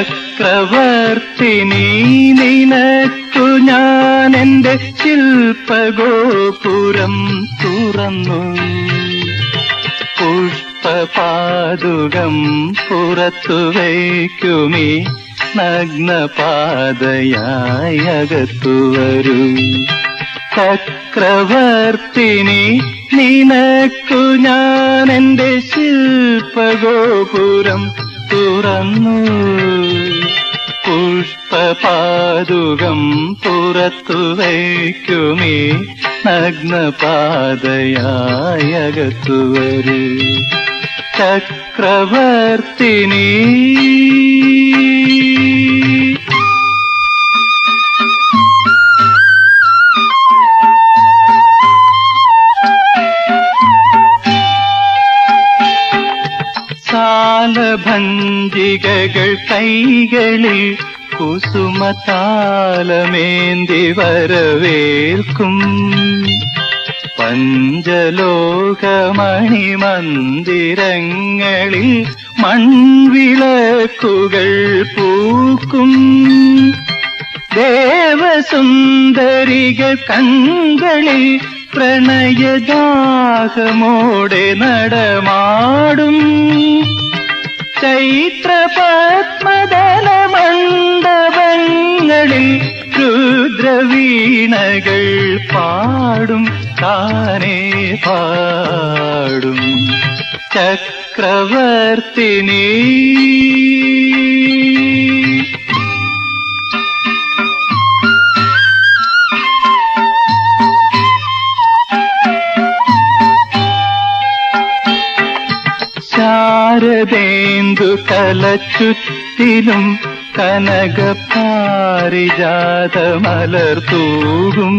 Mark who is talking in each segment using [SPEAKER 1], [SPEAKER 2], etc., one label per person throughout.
[SPEAKER 1] ചക്രവർത്തിനി നിനക്കു ഞാൻ എൻ്റെ ശില്പഗോപുരം തുറന്നു. പുഷ്പപാദുകം പുറത്തു വയ്ക്കുമീ നഗ്നപാതയായി അകത്തു വരൂ. ചക്രവർത്തിനി നിനക്കു ഞാൻ എൻ്റെ ശില്പഗോപുരം തുറന്നു. പുഷ്പപാദുകം പുറത്തു വയ്ക്കുമീ നഗ്നപാതയായി അകത്തു വരൂ. ചക്രവർത്തിനി സാലഭഞ്ജികകൾ കൈകളിൽ കുസുമതാലമേന്തി വരവേൽക്കും. പഞ്ചലോകമണിമന്ദിരങ്ങളിൽ മൺവിളക്കുകൾ പൂക്കും. ദേവസുന്ദരികൾ കൺകളിൽ പ്രണയദാഹമോടെ നടമാടും. ചൈത്രപത്മദല മണ്ഡപങ്ങളിൽ രുദ്രവീണകൾ പാടും, താനേ പാടും. ചക്രവർത്തിനി ശാരദേന്ദു കലച്ചുറ്റിലും കനകപാരിജാതമലർ തൂകും.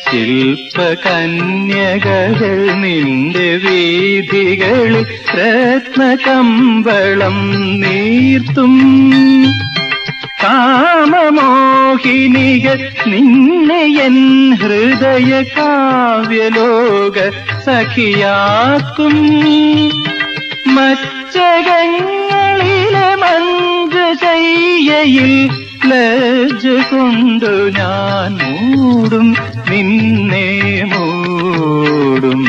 [SPEAKER 1] ശില്പകന്യകകൾ നിന്റെ വീഥികളിൽ രത്നകമ്പളം നീർത്തും. കാമമോഹിനികൾ നിന്നെ എൻ ഹൃദയ കാവ്യലോക സഖിയാക്കും. മച്ചകങ്ങളിലെ മഞ്ജശയ്യയിൽ ലജ്ജ കൊണ്ടു ഞാൻ മൂടും, നിന്നെ മൂടും.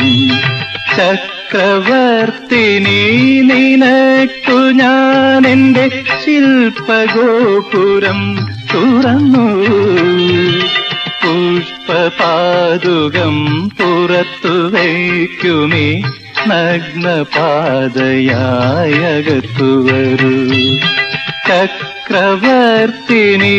[SPEAKER 1] ചക്രവർത്തിനി നിനക്കു ഞാൻ എൻ്റെ ശില്പഗോപുരം തുറന്നു. പുഷ്പപാദുകം പുറത്തു വയ്ക്കുമീ നഗ്നപാതയായി അകത്തു വരൂ. ചക്രവർത്തിനി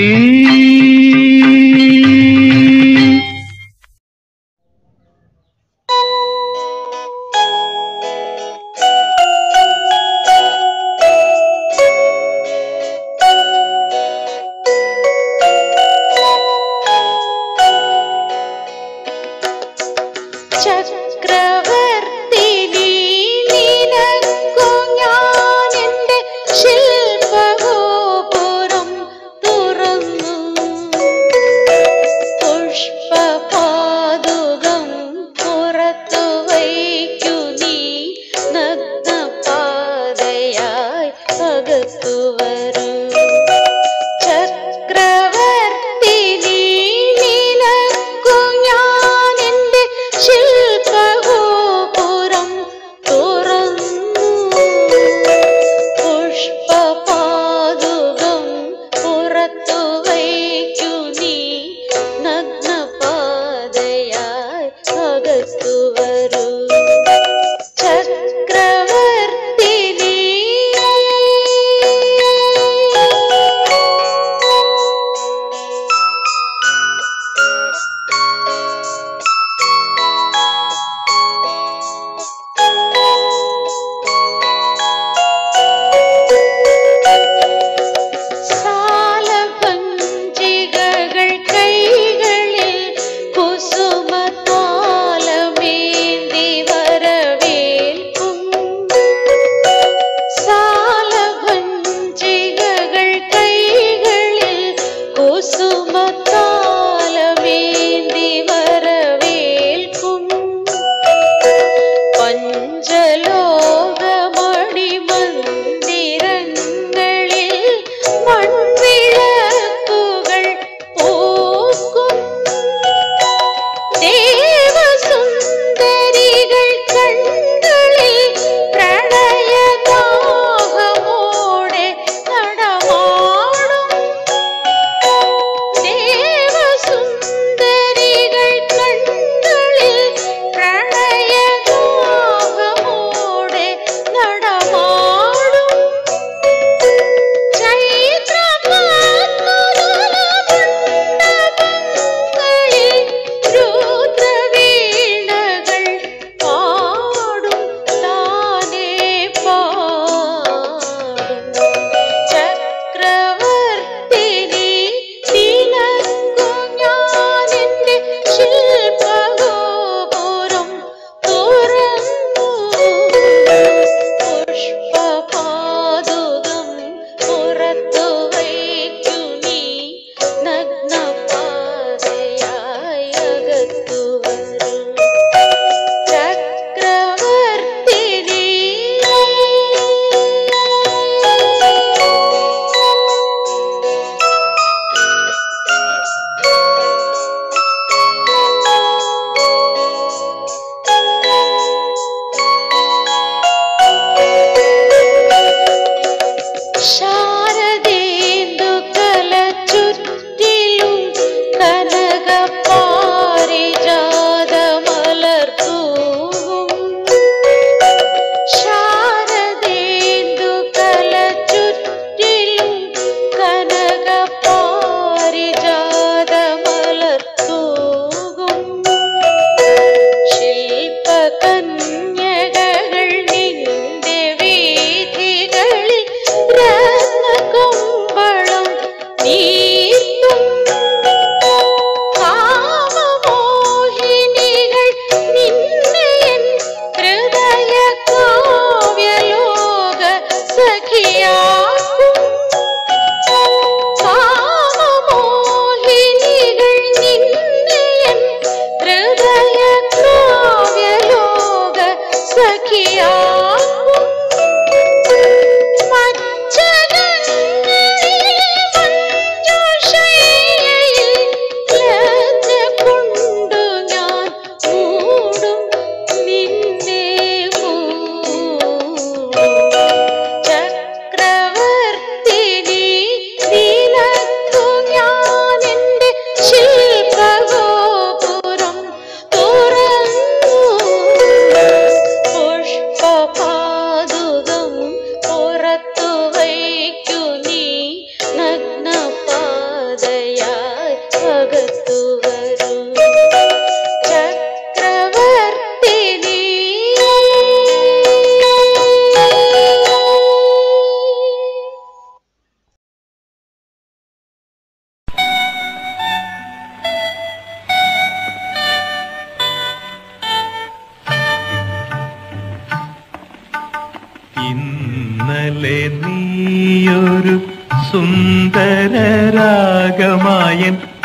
[SPEAKER 1] സുന്ദരരാഗമായൻ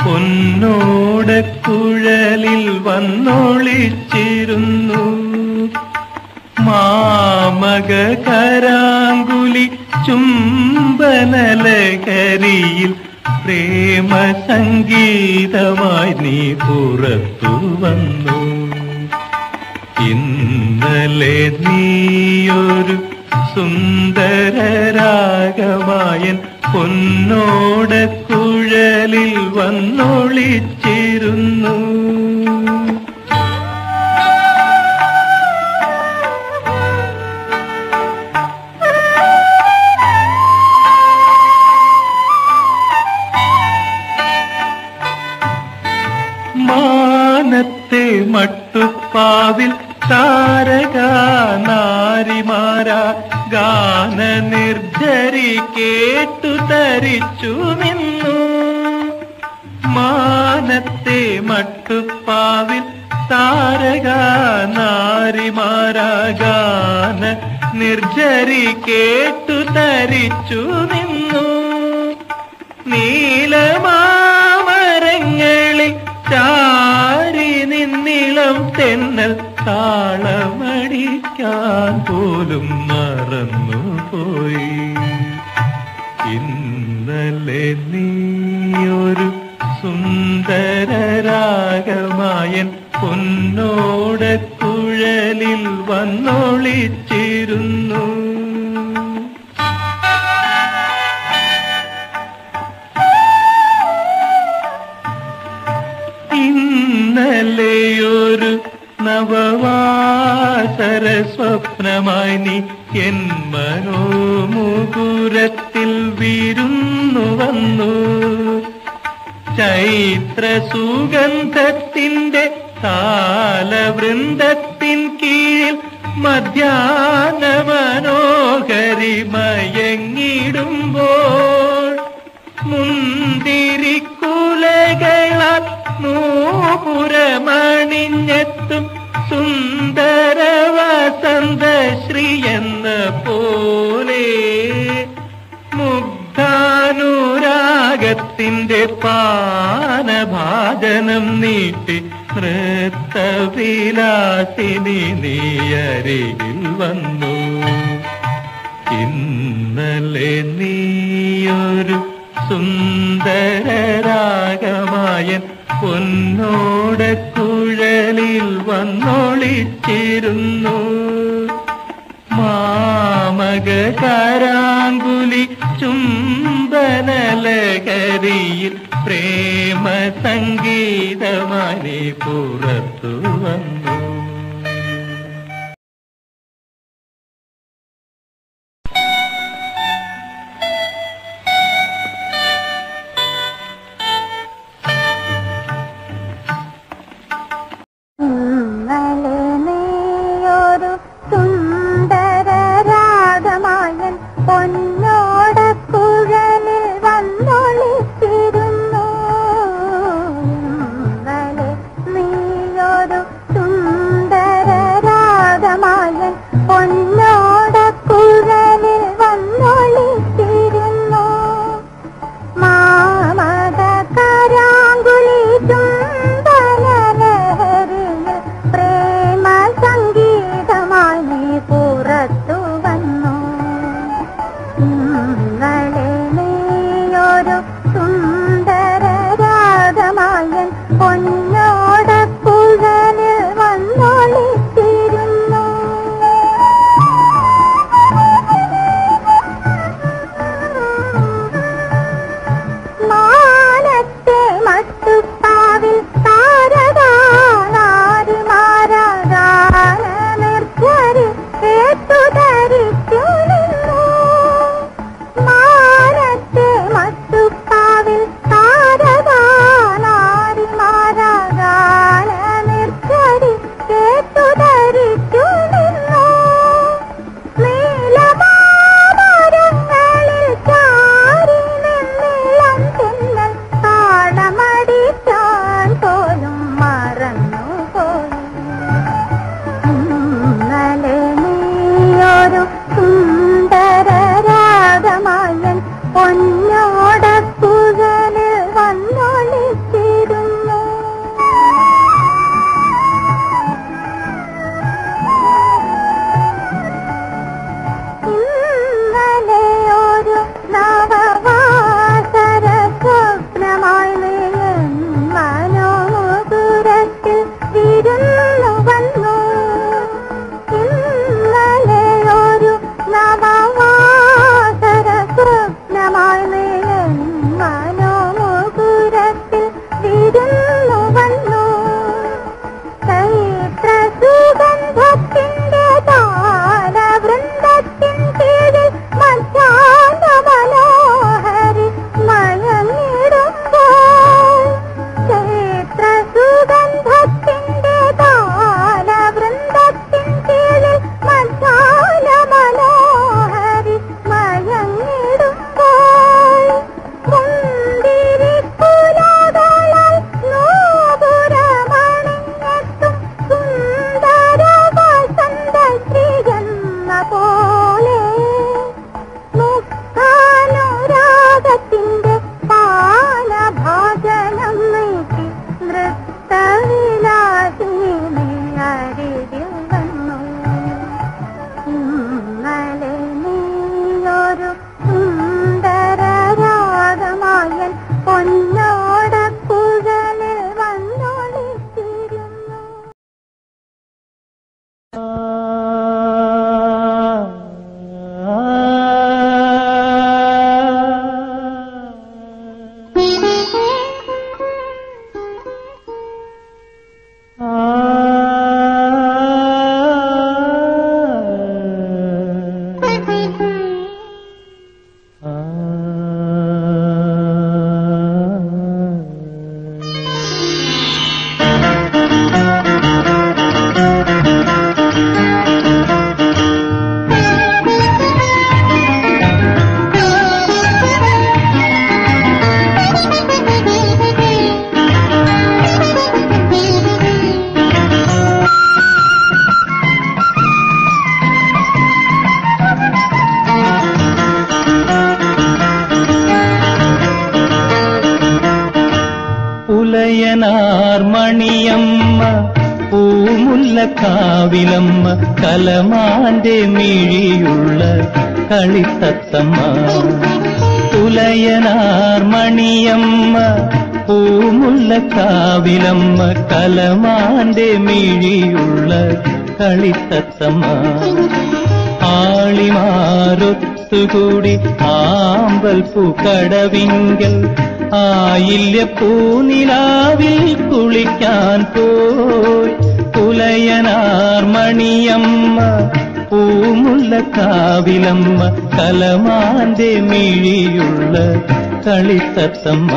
[SPEAKER 1] പൊന്നോടക്കുഴലിൽ വന്നൊളിച്ചിരുന്നു. മാമക കരാങ്കുലി ചുംബനലഹരിയിൽ പ്രേമ സംഗീതമായി നീ പുറത്തു വന്നു. ഇന്നലെ നീയൊരു സുന്ദരരാഗമായൻ പൊന്നോടക്കുഴലിൽ വന്നൊളിച്ചിരുന്നു. മാനത്തെ മട്ടുപ്പാവിൽ താരകാ നാരിമാരാ ഗാന നിർജരി കേട്ടു തരിച്ചു നിന്നു. മാനത്തെ മട്ടുപ്പാവിൽ താരകാ നാരിമാരാ ഗാന നിർജരി കേട്ടു തരിച്ചു നിന്നു. നീലമാമരങ്ങളിൽ ചാരി നിന്നിളം തെന്നൽ താളമടിക്കാൻ പോലും മറന്നുപോയി. ഇന്നലെ നീയൊരു സുന്ദരരാഗമായൻ പൊന്നോടക്കുഴലിൽ വന്നൊളിച്ചിരുന്നു. ഇന്നലെയൊരു നവവാസര സ്വപ്നമായി നീ എൻ മനോമുകുരത്തിൽ വിരുന്നു വന്നു. ചൈത്ര സുഗന്ധത്തിന്റെ താലവൃന്ദത്തിൻ കീഴിൽ മധ്യാഹ്ന മനോഹരി മയങ്ങിടുമ്പോൾ മുന്തിരിക്കുലകളാൽ നൂപുരമണിഞ്ഞെത്തും സുന്ദര വസന്തശ്രീ എന്ന പോലെ മുഗ്ധാനുരാഗത്തിന്റെ പാനഭാജനം നീട്ടി നൃത്തവിലാസിനി നീയരികിൽ വന്നു. ഇന്നലെ നീയൊരു സുന്ദരരാഗമായൻ പൊന്നോടക്കുഴലിൽ വന്നൊളിച്ചിരുന്നു. മാമക കരാങ്കുലി ചുംബനലഹരിയിൽ പ്രേമ സംഗീതമായി പുറത്തു വന്നു.
[SPEAKER 2] സുന്ദര
[SPEAKER 1] പുലയനാർ മണിയമ്മ പൂമുല്ലക്കാവിലമ്മ കലമാന്റെ മിഴിയുള്ള കളിത്തത്തമ്മ പുലയനാർ മണിയമ്മ പൂമുല്ലക്കാവിലമ്മ കലമാന്റെ മിഴിയുള്ള കളിത്തത്തമ്മ ആളിമാരൊത്തുകൂടി ആമ്പൽ പൂക്കടവിങ്കൽ ആയില്യ പൂനിലാവിൽ കുളിക്കാൻ പോയി പുലയനാർ മണിയമ്മ പൂമുല്ലക്കാവിലമ്മ കലമാന്റെ മിഴിയുള്ള കളിത്തത്തമ്മ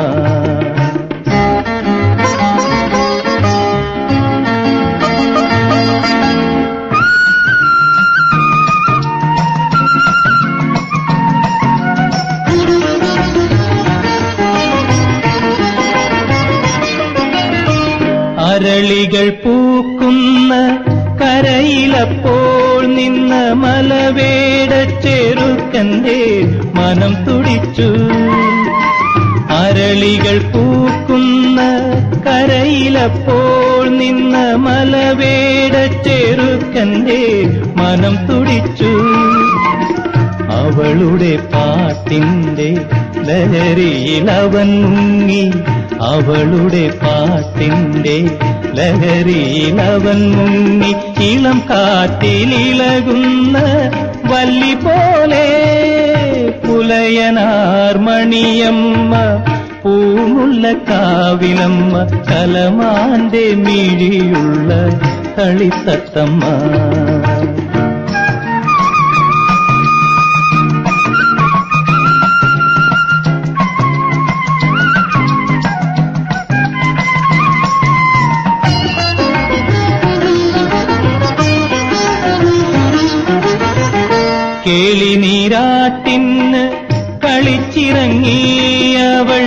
[SPEAKER 1] അരളികൾ പൂക്കുന്ന കരയിലപ്പോൾ നിന്ന മലവേട ചെറുക്കന്റെ മനം തുടിച്ചു അരളികൾ പൂക്കുന്ന കരയിലപ്പോൾ നിന്ന മലവേട ചെറുക്കന്റെ മനം തുടിച്ചു അവളുടെ പാട്ടിന്റെ ലഹരിയിൽ അവൻ മുങ്ങി അവളുടെ പാട്ടിന്റെ ലഹരിയിൽ അവൻ മുങ്ങി ഇളം കാറ്റിലിളകുന്ന വല്ലി പോലെ പുലയനാർ മണിയമ്മ പൂമുല്ലക്കാവിലമ്മ കലമാന്റെ മിഴിയുള്ള കളിത്തത്തമ്മ കേളി നീരാട്ടിന് കളിച്ചിറങ്ങിയവൾ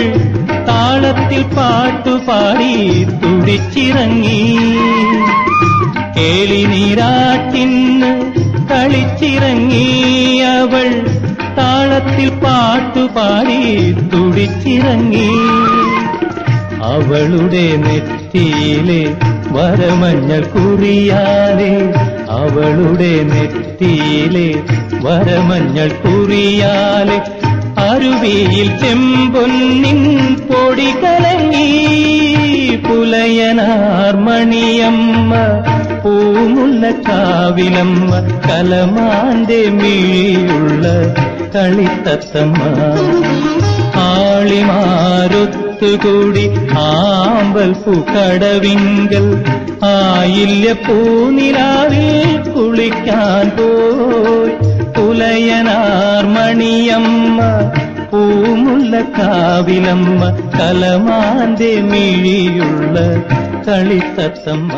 [SPEAKER 1] താളത്തിൽ പാട്ടുപാടി തുടിച്ചിറങ്ങി കേളി നീരാട്ടിന് കളിച്ചിറങ്ങിയവൾ താളത്തിൽ പാട്ടുപാടി തുടിച്ചിറങ്ങി അവളുടെ നെറ്റിയിലെ വരമഞ്ഞൾ കുറിയാലെ അവളുടെ നെറ്റിയിലെ വരമഞ്ഞൾ കുറിയാലെ അരുവിയിൽ ചെമ്പൊന്നിൻ പൊടി കലങ്ങി പുലയനാർ മണിയമ്മ പൂമുല്ലക്കാവിലമ്മ കലമാന്റെ മിഴിയുള്ള കളിത്തത്തമ്മ ആളിമാരൊത്തുകൂടി ആമ്പൽ പൂക്കടവിങ്കൽ ആയില്യ പൂനിലാവിൽ കുളിക്കാൻ പോയി പുലയനാർ മണിയമ്മ പൂമുല്ലക്കാവിലമ്മ കലമാന്റെ മിഴിയുള്ള കളിത്തത്തമ്മ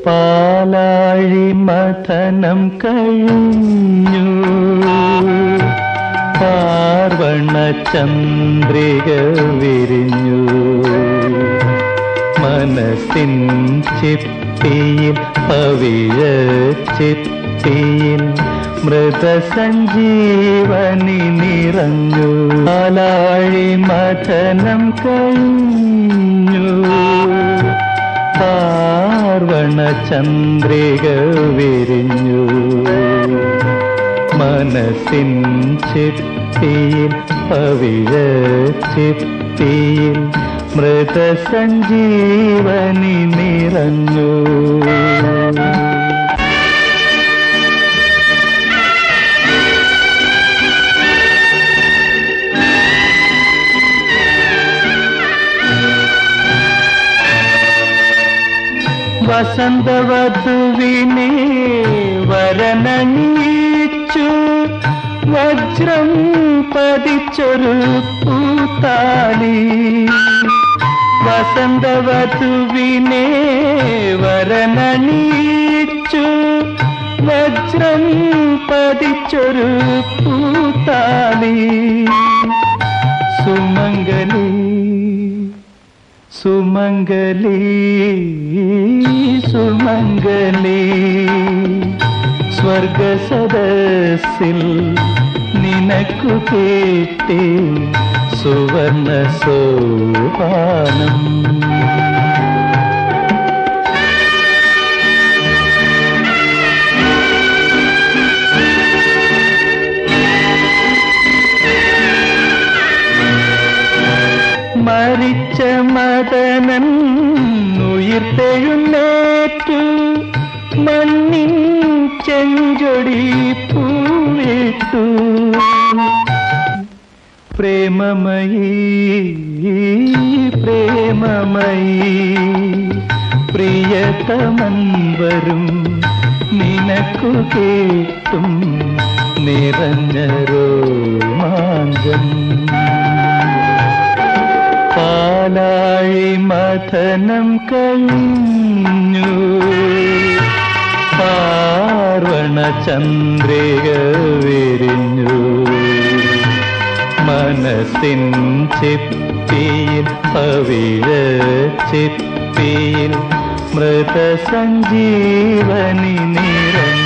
[SPEAKER 1] പാലാഴി മഥനം കഴിഞ്ഞു പാർവണ ചന്ദ്രിക വിരിഞ്ഞു മനസ്സിൻ ചിപ്പിയിൽ പവിഴ ചിപ്പിയിൽ മൃതസഞ്ജീവനി നിറഞ്ഞു പാലാഴി മഥനം കഴിഞ്ഞു പാർവണ ചന്ദ്രിക വിരിഞ്ഞു മനസ്സിൻ ചിപ്പിയിൽ പവിഴ ചിപ്പിയിൽ മൃതസഞ്ജീവനി നിറഞ്ഞു വസന്തവധുവിനെ വരനണിയിച്ചു വജ്രം പതിച്ചൊരു പൂത്താലി വസന്തവധുവിനെ വരനണിയിച്ചു വജ്രം പതിച്ചൊരു പൂത്താലി സുമംഗലി സുമംഗലി സുമംഗലി സ്വർഗസദസ്സിൽ നിനക്കു കേട്ടേ സുവർണ സോപാനം മരിച്ച മദനൻ ഉയിർത്തെഴുന്നേറ്റു മണ്ണിൻ ചെഞ്ചൊടി പൂവിട്ടു പ്രേമമയീ പ്രേമമയീ പ്രിയതമൻ വരും നിനക്കു കേട്ടും നിറഞ്ഞ രോമാഞ്ചം പാലാഴി മഥനം കഴിഞ്ഞു പാർവണ ചന്ദ്രിക വിരിഞ്ഞു മനസ്സിൻ ചിപ്പിയിൽ പവിഴ ചിപ്പിയിൽ മൃതസഞ്ജീവനി നിറഞ്ഞു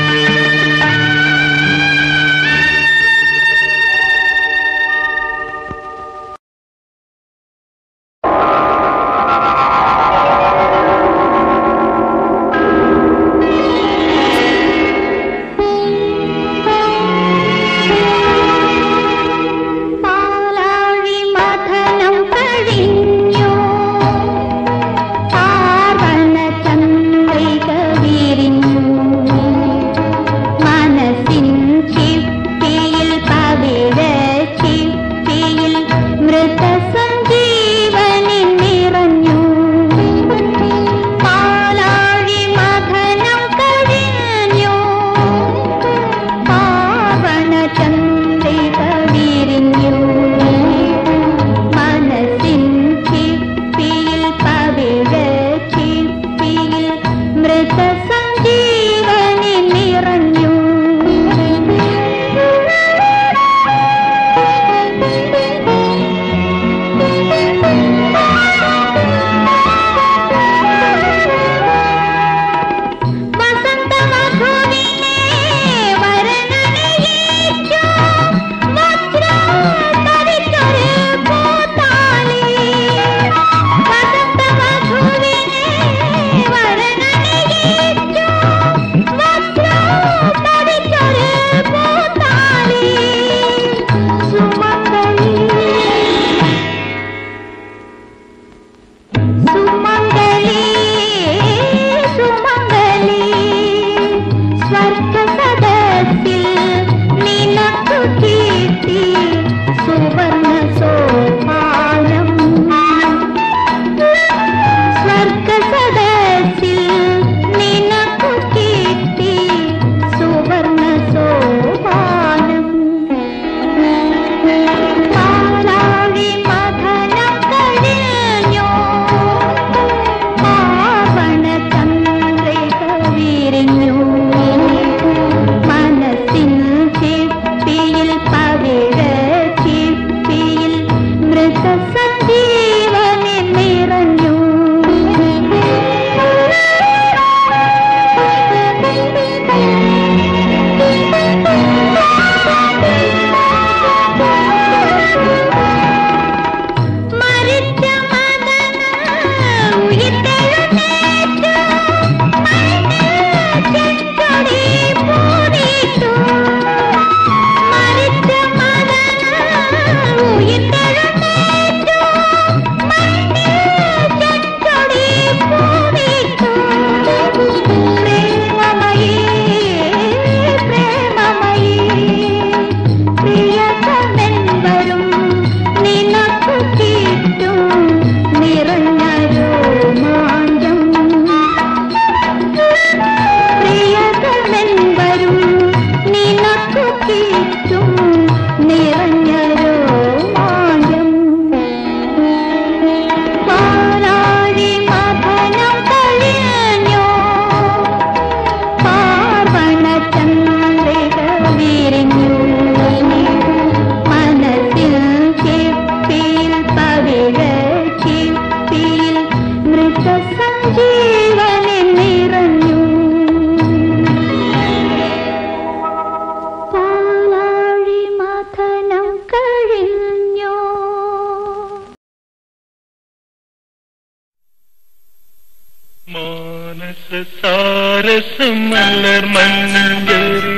[SPEAKER 1] മാനസ സാരസം മലർ മഞ്ചരി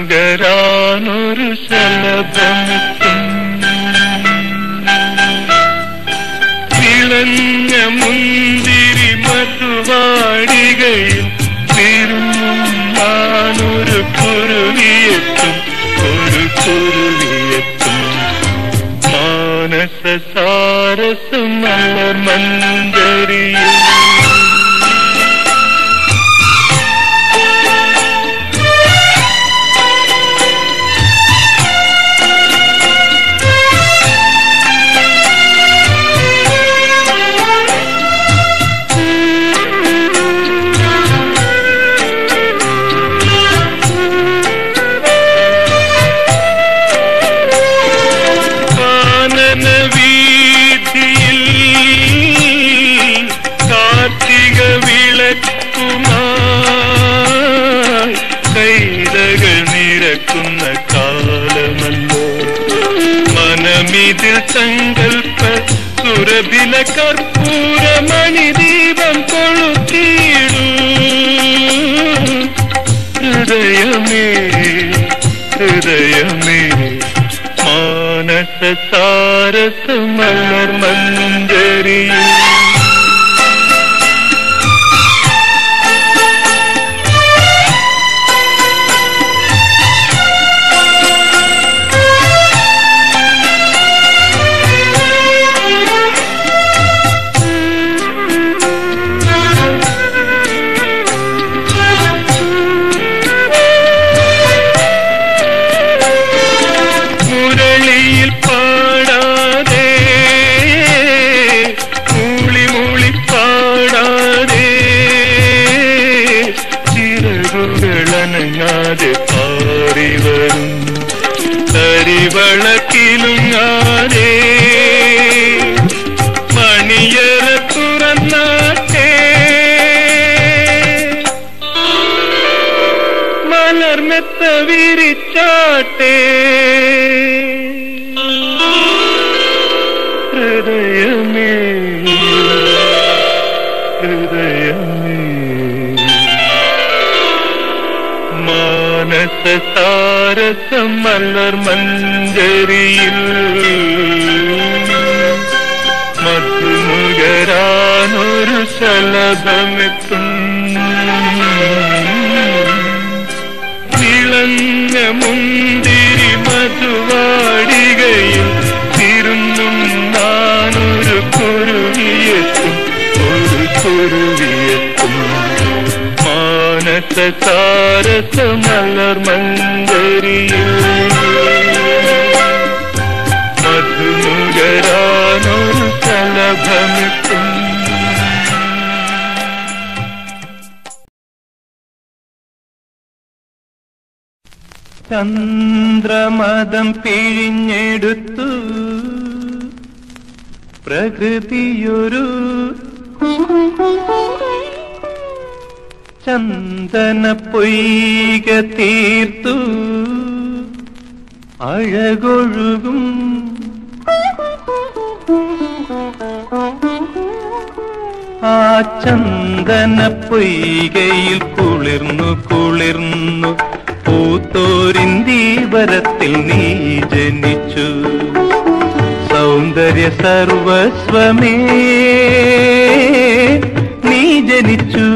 [SPEAKER 1] മധുനുകരാനൊരു ശലഭമുത്തും വിളഞ്ഞ മുന്തിരി മധുവാടികയിൽ തിരുന്നും ഞാനൊരു കുരുവിയെത്തും ഒരു കുരുവിയെത്തും മാനസ സാരസം മലർ മഞ്ചരിയിൽ മനമിതിൽ സങ്കൽപ്പ സുരഭില കർപ്പൂര മണിദീപം കൊളുത്തിയിടൂ ഹൃദയമേ ഹൃദയമേ മാനസ സാരസ മലർ മഞ്ചരിയിൽ ിലുങ്ങാതെ മണിയറ തുറന്നാട്ടെ മലർമെത്ത വിരിച്ചാട്ടെ ഹൃദയമേ ഹൃദയമേ മാനസ സാരസം മലർ മഞ്ചരിയിൽ മധുനുകരാനൊരു ശലഭമെത്തും വിളഞ്ഞ മുന്തിരി മധുവാടികയിൽ തിരുന്നും നാനൊരു കുരുവിയെത്തും ഒരു കുരുവിയെത്തും മാനസ സാരസ മലർ മഞ്ചരിയിൽ മധുനുകരാനൊരു ശലഭമെത്തും ചന്ദ്രമദം പിഴിഞ്ഞെടുത്തു പ്രകൃതിയൊരു ചന്ദന പൊയ്ക തീർത്തു അഴകൊഴുകും ആ ചന്ദന പൊയ്കയിൽ കുളിർന്നു കുളിർന്നു പൂത്തോരിന്തീവരത്തിൽ നീ ജനിച്ചു സൗന്ദര്യ സർവസ്വമേ നീ ജനിച്ചു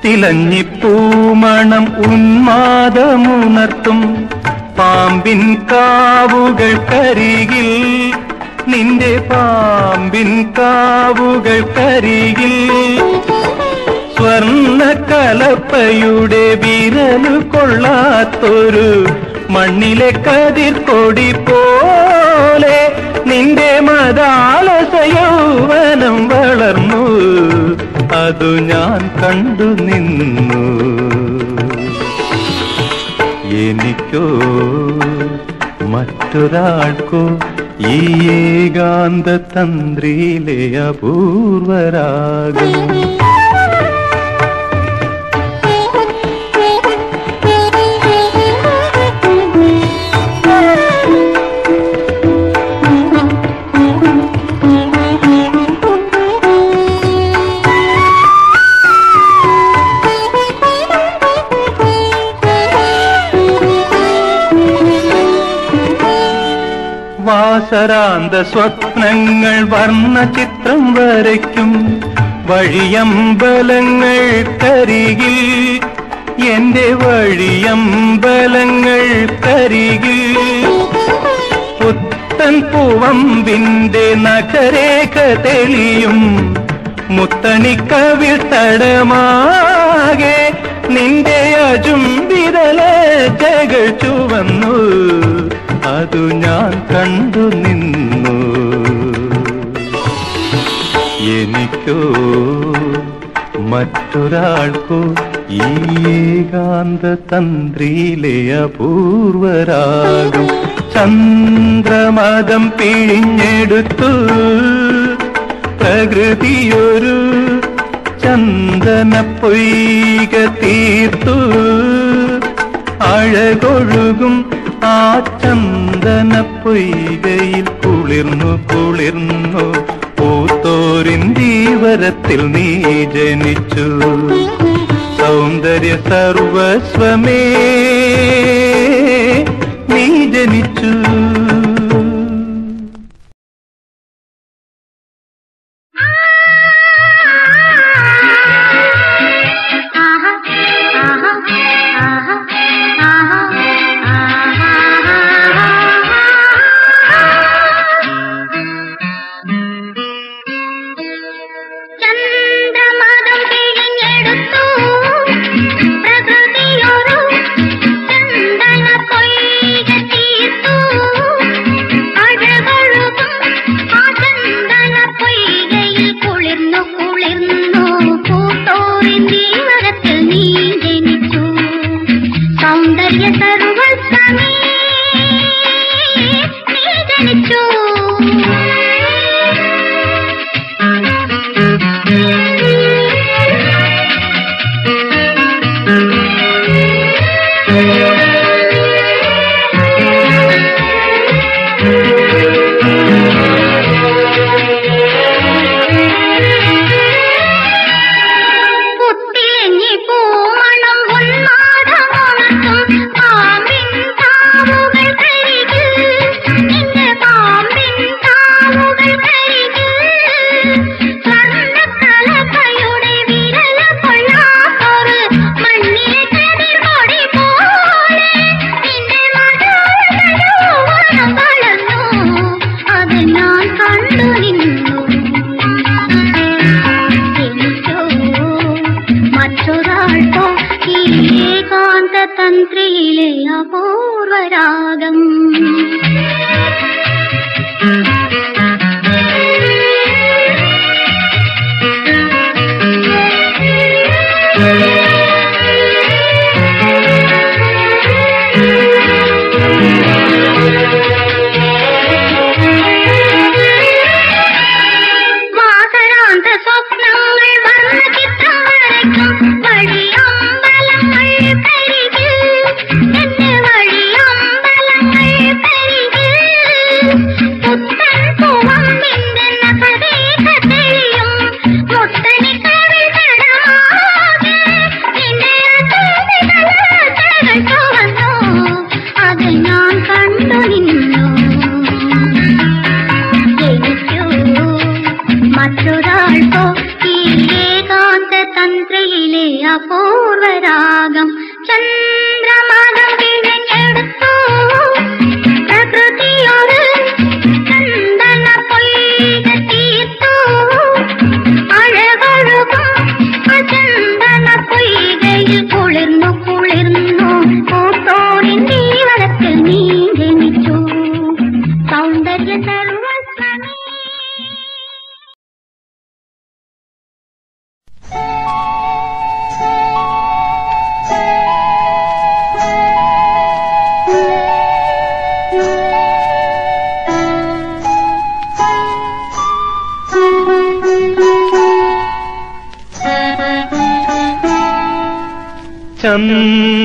[SPEAKER 1] തിളഞ്ഞിപ്പൂമണം ഉന്മാദമുണർത്തും പാമ്പിൻ കാവുകൾക്കരികിൽ നിന്റെ പാമ്പിൻ കാവുകൾക്കരികിൽ സ്വർണ്ണ കലപ്പയുടെ വിരലു കൊള്ളാത്തൊരു മണ്ണിലെ കതിർക്കൊടി പോലെ നിന്റെ മദാലസ യൗവനം വളർന്നു അതു ഞാൻ കണ്ടു നിന്നു. എനിക്കോ മറ്റൊരാൾക്കോ ഈ ഏകാന്ത തന്ത്രിയിലെ അപൂർവരാഗം. വാസരാന്ത സ്വപ്നങ്ങൾ വർണ്ണചിത്രം വരയ്ക്കും വഴിയമ്പലങ്ങൾക്കരികിൽ, എന്റെ വഴിയമ്പലങ്ങൾക്കരികിൽ പുത്തൻ പൂവമ്പിന്റെ നഖരേഖ തെളിയും മുത്തണിക്കവിൾ തടമാകെ നിന്റെ അചുംബിതലജകൾ ചുവന്നു. അതു ഞാൻ കണ്ടു നിന്നു. എനിക്കോ മറ്റൊരാൾക്കോ ഈ ഏകാന്ത തന്ത്രിയിലെ അപൂർവരാഗം. ചന്ദ്രമദം പിഴിഞ്ഞെടുത്തു പ്രകൃതിയൊരു ചന്ദന പൊയ്ക തീർത്തു. അഴകൊഴുകും ആ ചന്ദന പൊയ്കയിൽ കുളിർന്നു കുളിർന്നു പൂത്തോരിൻ ജീവരത്തിൽ നീ ജനിച്ചു. സൗന്ദര്യ സർവസ്വമേ നീ ജനിച്ചു.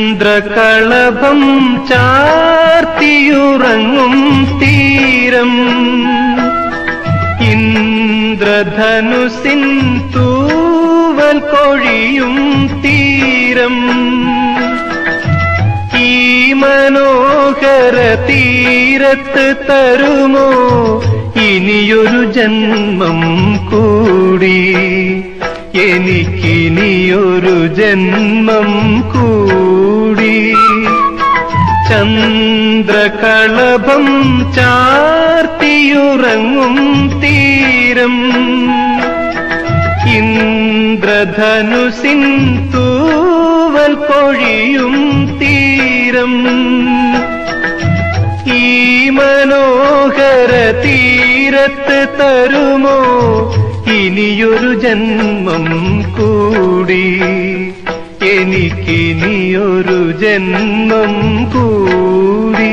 [SPEAKER 1] ചന്ദ്രകളഭം ചാർത്തിയുറങ്ങും തീരം ഇന്ദ്രധനുസിൻ തൂവൽ കൊഴിയും തീരം ഈ മനോഹര തീരത്ത് തരുമോ ഇനിയൊരു ജന്മം കൂടി എനിക്കിനിയൊരു ജന്മം കൂടി ചന്ദ്രകളഭം ചാർത്തിയുറങ്ങും തീരം ഇന്ദ്രധനുസിൻ തൂവൽ കൊഴിയും തീരം ഈ മനോഹര തീരത്ത് തരുമോ ഇനിയൊരു ജന്മം കൂടി എനിക്കിനിയൊരു ജന്മം കൂടി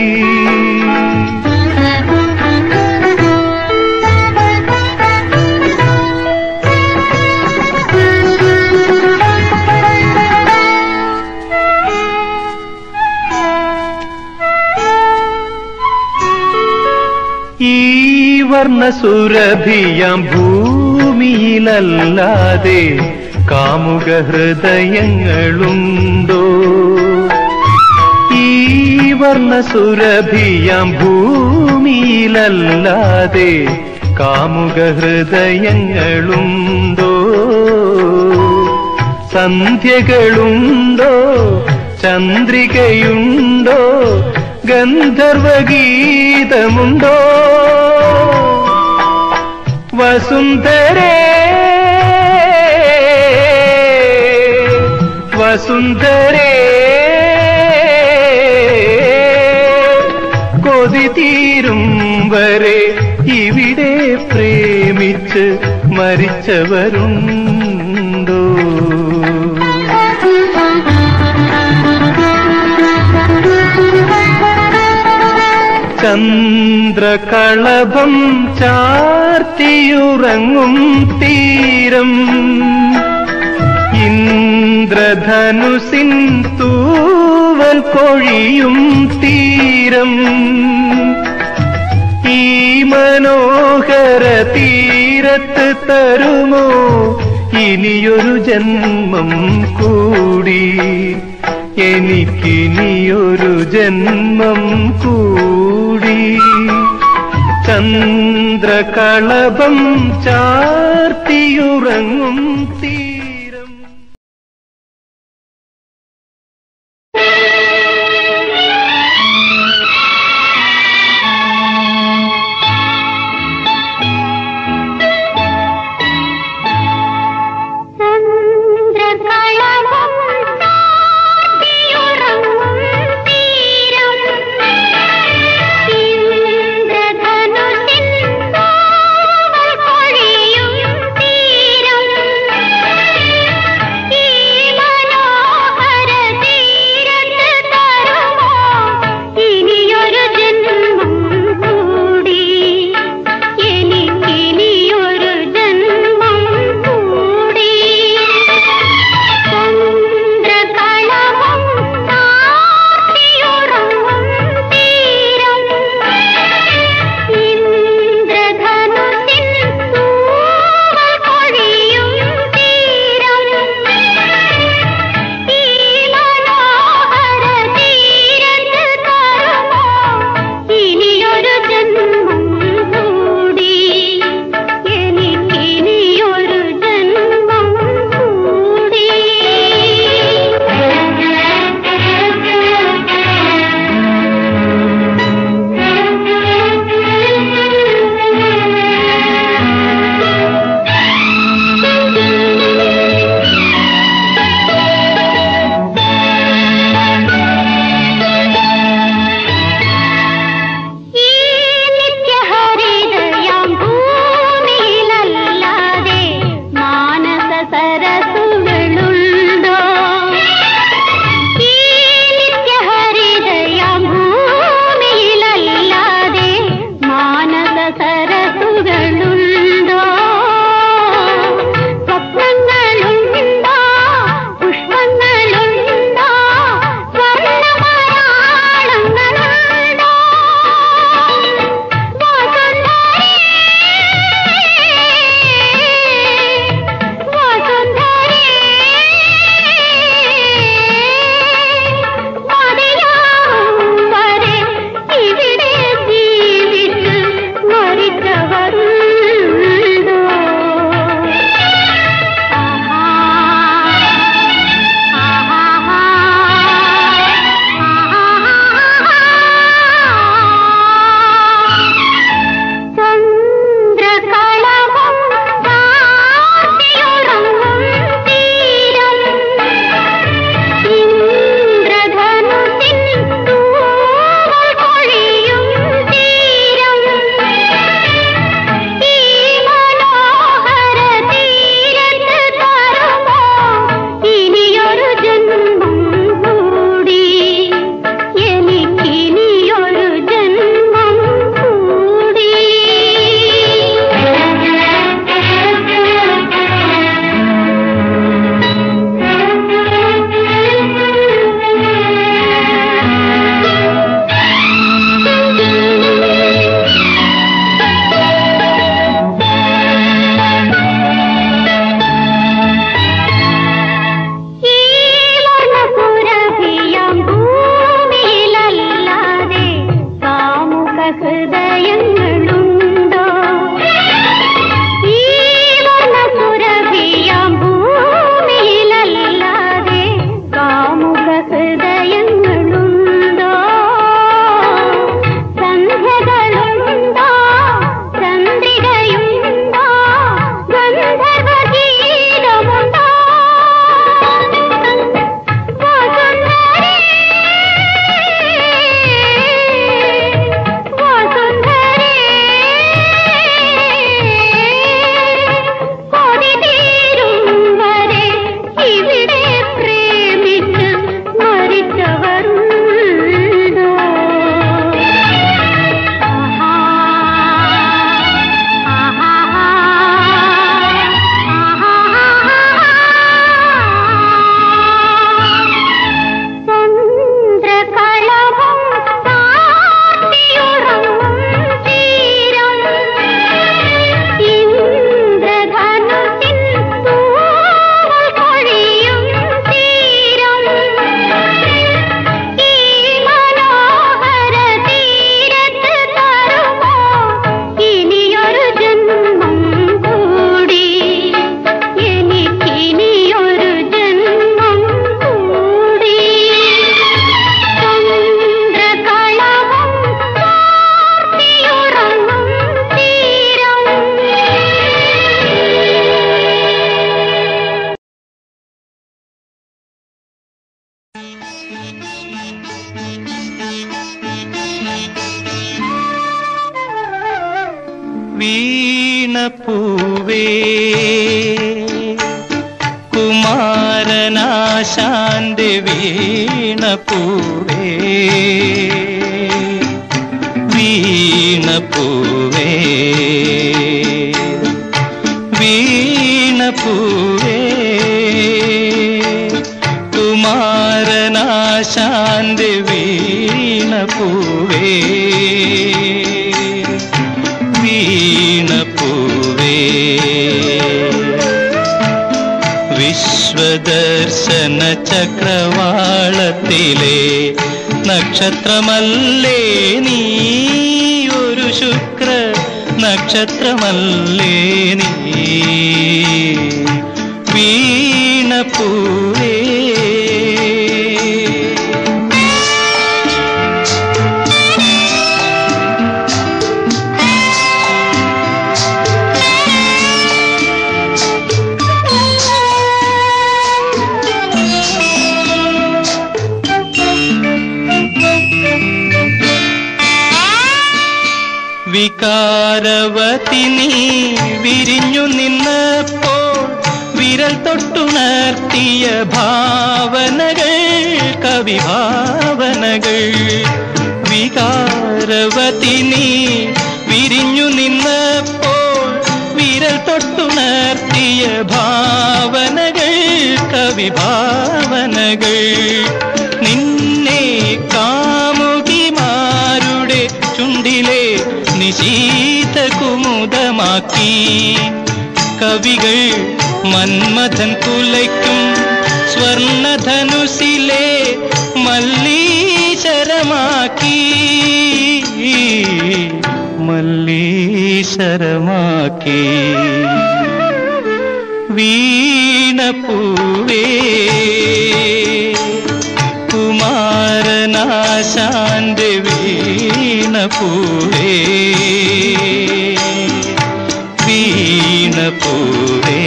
[SPEAKER 1] ഈ വർണ്ണസുരഭിയാം ഭൂമിയിലല്ലാതെ കാമുക ഹൃദയങ്ങളുണ്ടോ ഈ വർണ്ണസുരഭിയാം ഭൂമിയിലല്ലാതെ കാമുക ഹൃദയങ്ങളുണ്ടോ സന്ധ്യകളുണ്ടോ ചന്ദ്രികയുണ്ടോ ഗന്ധർവഗീതമുണ്ടോ വസുന്ധരേ വസുന്ധരേ കൊതി തീരും വരെ ഇവിടെ പ്രേമിച്ച് മരിച്ചവരുണ്ടോ ചന്ദ്രകളഭം ചാർത്തിയുറങ്ങും തീരം ഇന്ദ്രധനുസിൻ തൂവൽ കൊഴിയും തീരം ഈ മനോഹര തീരത്ത് തരുമോ ഇനിയൊരു ജന്മം കൂടി എനിക്കിനിയൊരു ജന്മം കൂടി ചന്ദ്രകളഭം ചാർത്തിയുറങ്ങും തീരം
[SPEAKER 2] തീരം
[SPEAKER 1] വീണപ്പൂവേ കുമാരനാശാന്റെ വീണപ്പൂവേ വീണപ്പൂവേ വീണപ്പൂവേ കുമാരനാശാന്റെ വീണപ്പൂവേ വീണപ്പൂവേ വിശ്വദർശന ചക്രവാളത്തിലെ നക്ഷത്രമല്ലേ നീ ഒരു ശുക്ര നക്ഷത്രമല്ലേ നീ വീണപ്പൂവേ വികാരവതി നീ വിരിഞ്ഞു നിന്നപ്പോൾ വിരൽ തൊട്ടുണർത്തിയ ഭാവനകൾ കവിഭാവനകൾ വികാരവതി നീ വിരിഞ്ഞു നിന്നപ്പോൾ വിരൽ തൊട്ടുണർത്തിയ ഭാവനകൾ കവിഭാവനകൾ നിന്നെ കാമുകിമാരുടെ ചുണ്ടിലെ നിശീത കുമുദമാക്കി കവികൾ മന്മഥൻ കുലയ്ക്കും സ്വർണധനുസിലെ മല്ലീശരമാക്കി മല്ലീശരമാക്കി വീണപ്പൂവേ കുമാരനാശാന്റെ വീണപ്പൂവേ വീണപ്പൂവേ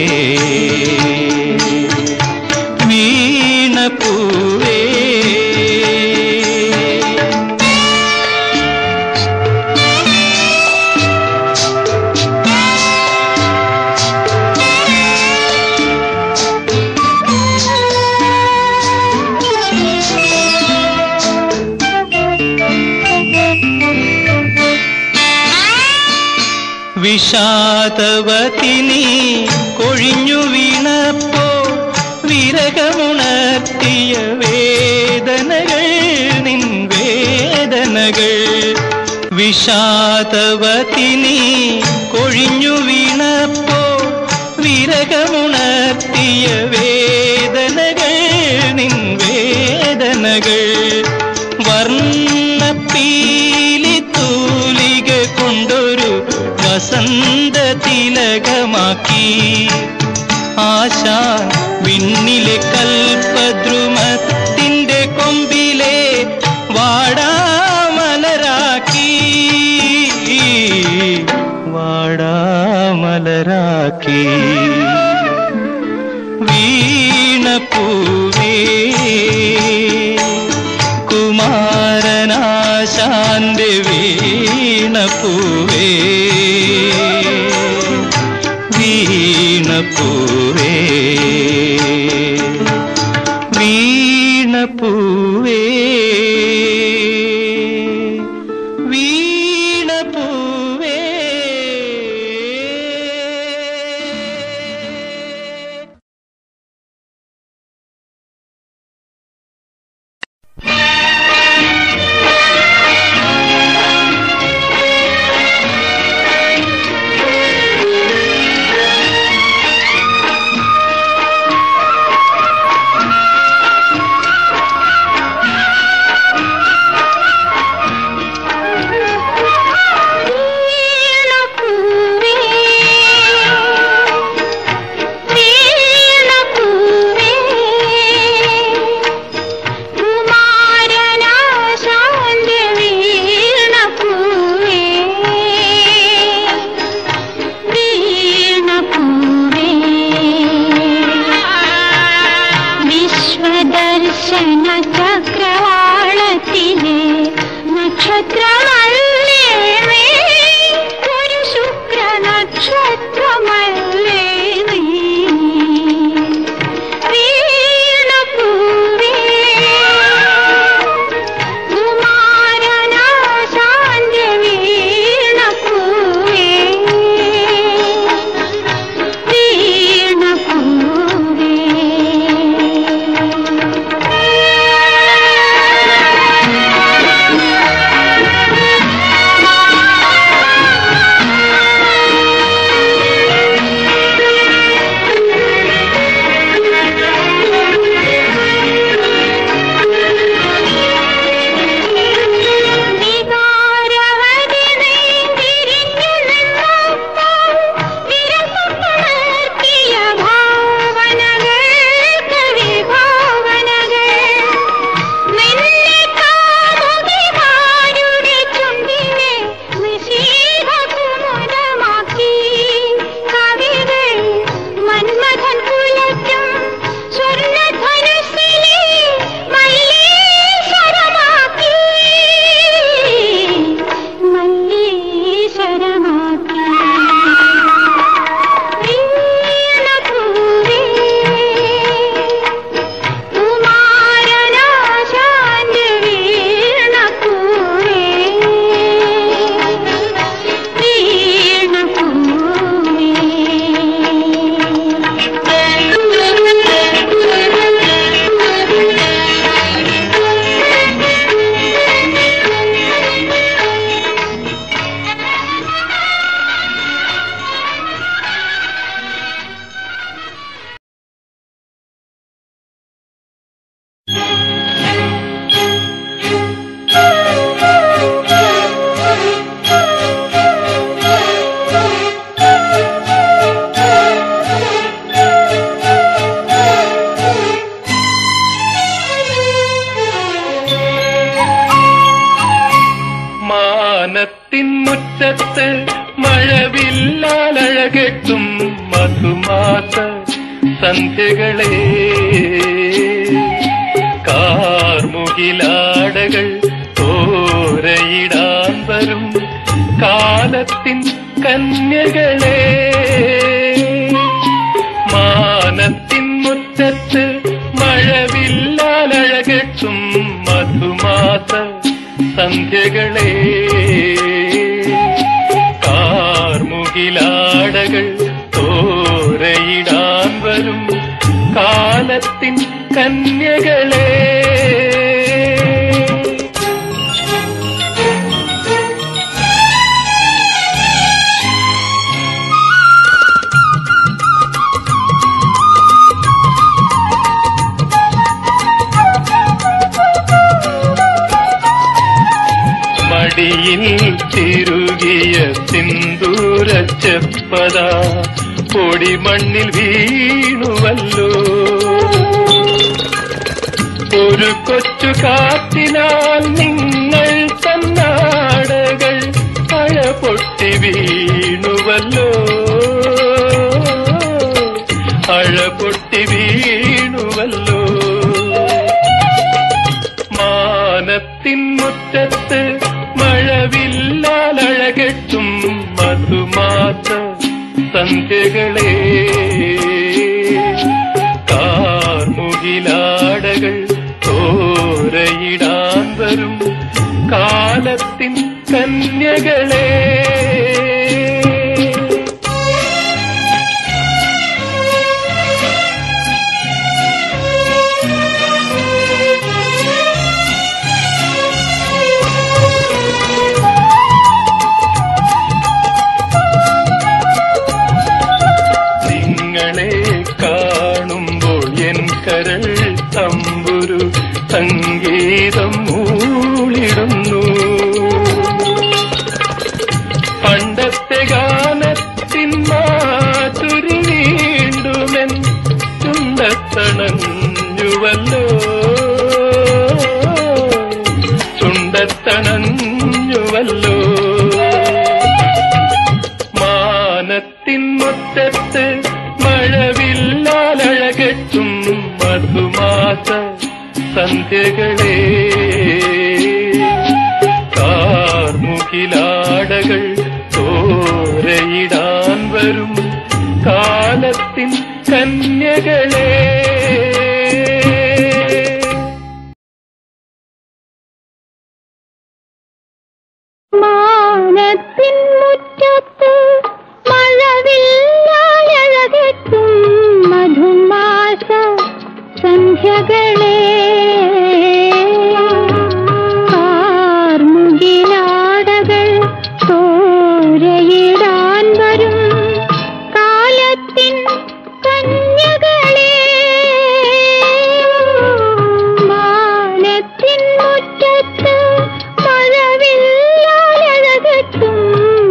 [SPEAKER 1] വീണപ്പൂവേ വിഷാദവതി നീ കൊഴിഞ്ഞു വീണപ്പോൾ വിരഹമുണർത്തിയ വേദനകൾ നിൻ വേദനകൾ വിഷാദവതി നീ കൊഴിഞ്ഞു വീണപ്പോൾ വിരഹമുണർത്തിയ വേദനകൾ നിൻ വേദനകൾ വർണ്ണപ്പീലി തൂലിക കൊണ്ടൊരു വസന്ത തിലകമാക്കി ആശാൻ വിണ്ണിലെ കൽപദ്രുമത്തിന്റെ കൊമ്പിലെ വാടാമലരാക്കി വാടാമലരാക്കി വീണപ്പൂവേ കുമാരനാശാന്റെ വീണപ്പൂവേ വീണപ്പൂവേ വീണപ്പൂവേ വീണപ്പൂവേ
[SPEAKER 2] നക്ഷത്രമല്ലേ ഒരു ശുക്ര നക്ഷത്രം
[SPEAKER 1] മാനത്തിൻ മുറ്റത്ത് മഴവില്ലാലഴകെട്ടും മധുമാസ സന്ധ്യകളെ കാർമുകിലാടകൾ തോരയിടാൻ വരും കാലത്തിൻ കന്യകളെ മാനത്തിൻ മുറ്റത്ത് മഴവില്ലാലഴകെട്ടും മധുമാസ സന്ധ്യകളെ കാർമുകിലാടകൾ തോരയിടാൻ വരും കാലത്തിൻ കന്യകളെ മടിയിൽ തിരുകിയ സിന്ദൂരച്ചെപ്പത പൊടിമണ്ണിൽ വീണുവല്ലോ ഒരു കൊച്ചു കാറ്റിനാൽ നിങ്ങൾ തന്നാടകൾ മഴ പൊട്ടി വീണുവല്ലോ മഴ പൊട്ടി വീണുവല്ലോ മാനത്തിൻ മുറ്റത്ത് മഴവില്ലാലഴകെട്ടും മധുമാസ സന്ധ്യകളെ കാർമുകിലാടകൾ തോരയിടാൻ വരും കാലത്തിൻ കന്യകളെ കാണുമ്പോൾ എൻ കരൾ തമ്പുരു സംഗീതം മൂളിടുന്നു പണ്ടത്തെ ഗാനത്തിൻ മാധുരി വീണ്ടുമെൻ ചുണ്ടത്തണഞ്ഞുവല്ലോ ചുണ്ടത്തണഞ്ഞുവല്ലോ മാനത്തിൻ മുറ്റത്ത് മഴവില്ലാലഴകെട്ടും മധുമാസ സന്ധ്യകളെ കാർമുകിലാടകൾ തോരയിടാൻ വരും കാലത്തിൻ കന്യകളെ
[SPEAKER 2] മാനത്തിൻ മുറ്റത്ത് മഴവില്ലാലഴകെട്ടും മധുമാസ സന്ധ്യകളെ കാർമുകിലാടകൾ തോരയിടാൻ വരും കാലത്തിൻ കന്യകളെ മാനത്തിൻ മുറ്റത്ത് മഴവില്ലാലഴകെട്ടും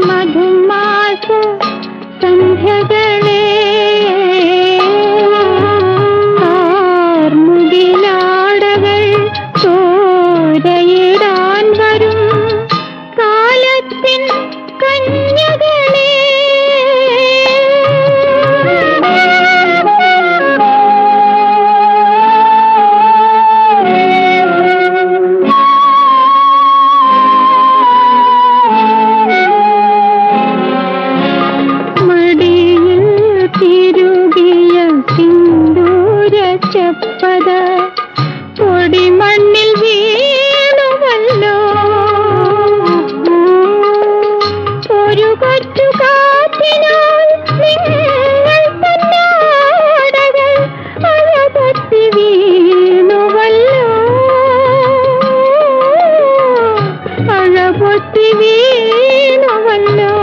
[SPEAKER 2] മധുമാസ സന്ധ്യകളെ കാർമുകിലാടകൾ തോരയിടാൻ വരും കാലത്തിൻ കന്യകളെ തിരുകിയ സിന്ദൂരച്ചെപ്പത പൊടിമണ്ണിൽ വീണുവല്ലോ ഒരു കൊച്ചു കാറ്റിനാൽ നിങ്ങൾ തന്നാടകൾ മഴ പൊട്ടി വീണുവല്ലോ മഴ പൊട്ടി വീണുവല്ലോ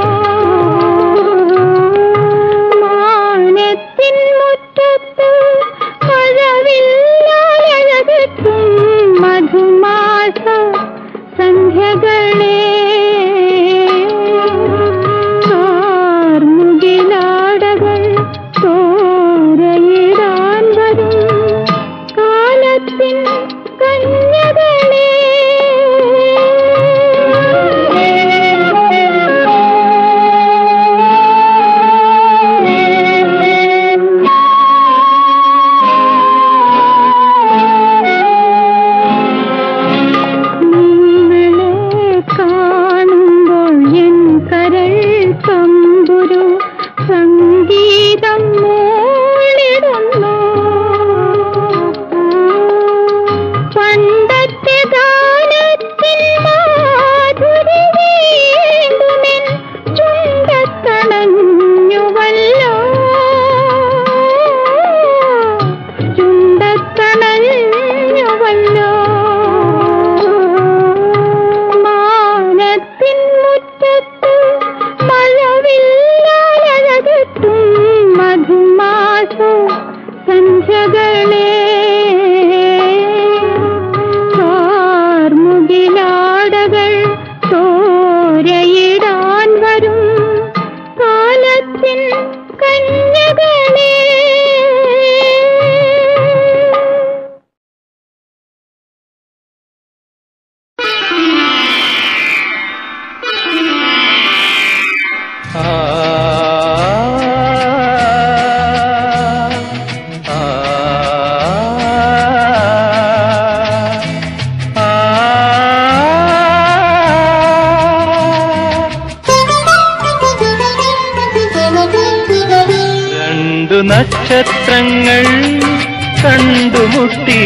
[SPEAKER 2] മാനത്തിൻ മുറ്റത്ത് മഴവില്ലാലഴകെട്ടും
[SPEAKER 1] നക്ഷത്രങ്ങൾ കണ്ടുമുട്ടി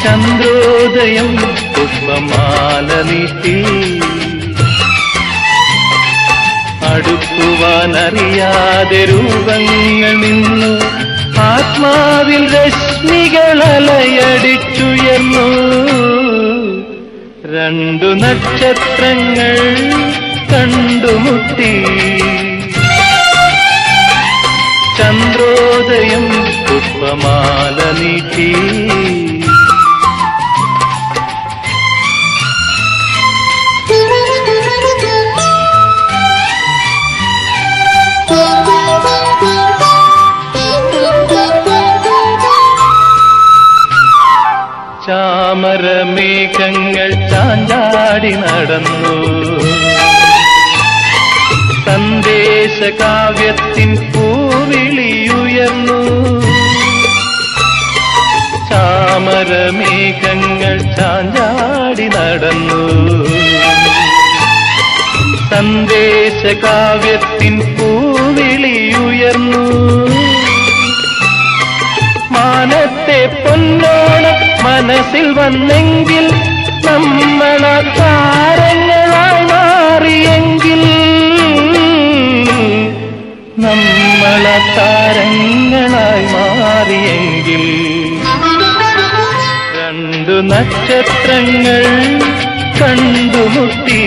[SPEAKER 1] ചന്ദ്രോദയം പുഷ്പമാല നീട്ടി അടുക്കുവാനറിയാതെ രൂപങ്ങൾ നിന്നു ആത്മാവിൽ രശ്മികളലയടിച്ചുയർന്നു രണ്ടു നക്ഷത്രങ്ങൾ കണ്ടുമുട്ടി ചന്ദ്രോദയം പുഷ്പമാല നീട്ടി ചാമരമേഘങ്ങൾ ചാഞ്ചാടി നടന്നു സന്ദേശകാവ്യത്തിൻ പൂവിളിയുയർന്നു ചാമരമേഘങ്ങൾ ചാഞ്ചാടി നടന്നു സന്ദേശകാവ്യത്തിൻ പൂവിളിയുയർന്നു മാനത്തെ പൊന്നോണം മനസ്സിൽ വന്നെങ്കിൽ നമ്മള താരങ്ങളായി മാറിയെങ്കിൽ നമ്മള താരങ്ങളായി മാറിയെങ്കിൽ രണ്ടു നക്ഷത്രങ്ങൾ കണ്ടുമുട്ടി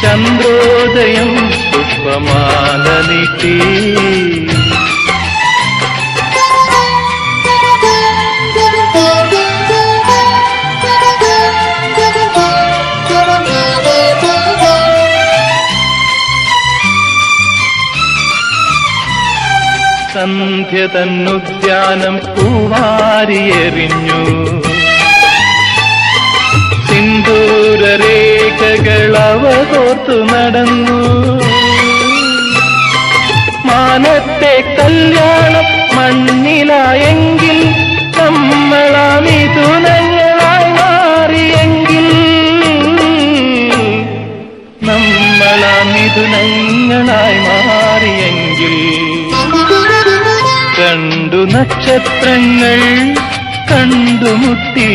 [SPEAKER 1] ചന്ദ്രോദയം പുഷ്പമാല നീട്ടി സന്ധ്യ തന്നുദ്യാനം പൂവാരിയെറിഞ്ഞു സിന്ദൂരരേഖകൾ അവ കോർത്തു നടന്നു മാനത്തെ കല്യാണം മണ്ണിലായെങ്കിൽ നമ്മളാ മിഥുനങ്ങളായി മാറിയെങ്കിൽ നമ്മളാ മിഥുനങ്ങളായി മാറിയെങ്കിൽ രണ്ടു നക്ഷത്രങ്ങൾ കണ്ടുമുട്ടി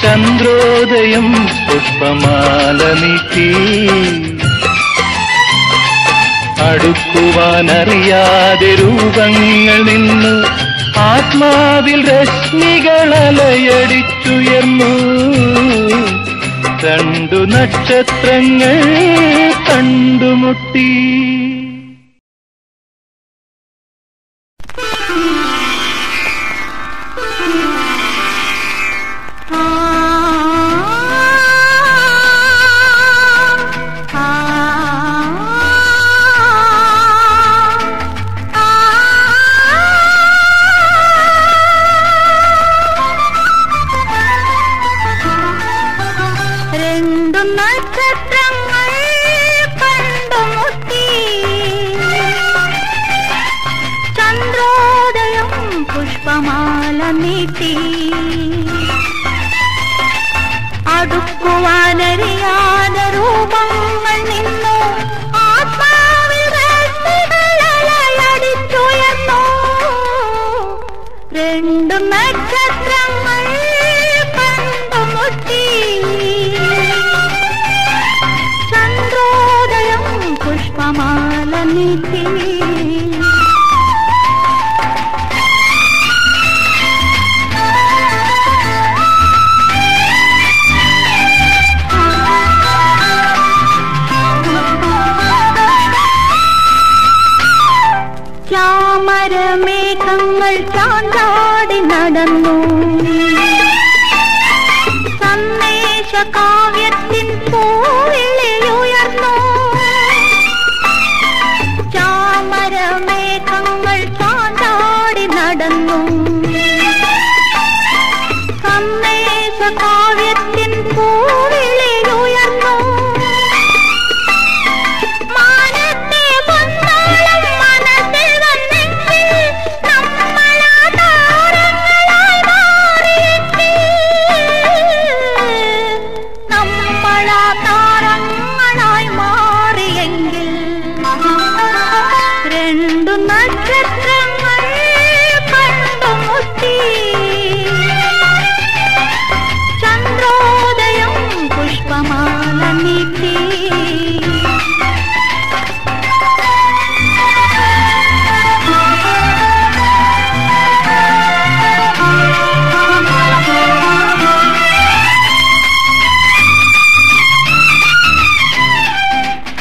[SPEAKER 1] ചന്ദ്രോദയം പുഷ്പമാല നീട്ടി അടുക്കുവാനറിയാതെ രൂപങ്ങൾ നിന്നു ആത്മാവിൽ രശ്മികളലയടിച്ചുയർന്നു രണ്ടു നക്ഷത്രങ്ങൾ കണ്ടുമുട്ടി
[SPEAKER 2] അടുക്കുവാനറിയാതെ രൂപങ്ങൾ നിന്നു ആത്മാവിൽ രശ്മികളലയടിച്ചുയർന്നു രണ്ടു നക്ഷത്രങ്ങൾ കണ്ടുമുട്ടി ചന്ദ്രോദയം പുഷ്പമാല നീട്ടി ചാമരമേഘങ്ങൾ ചാഞ്ചാടി നടന്നു സന്ദേശകാവ്യത്തിൻ പൂവിളിയുയർന്നു ചാമരമേഘങ്ങൾ ചാഞ്ചാടി നടന്നു സന്ദേശകാവ്യത്തിൻ പൂവിളിയുയർന്നു നക്ഷത്രങ്ങൾ കണ്ടുമുട്ടി ചന്ദ്രോദയം പുഷ്പമാല നീട്ടി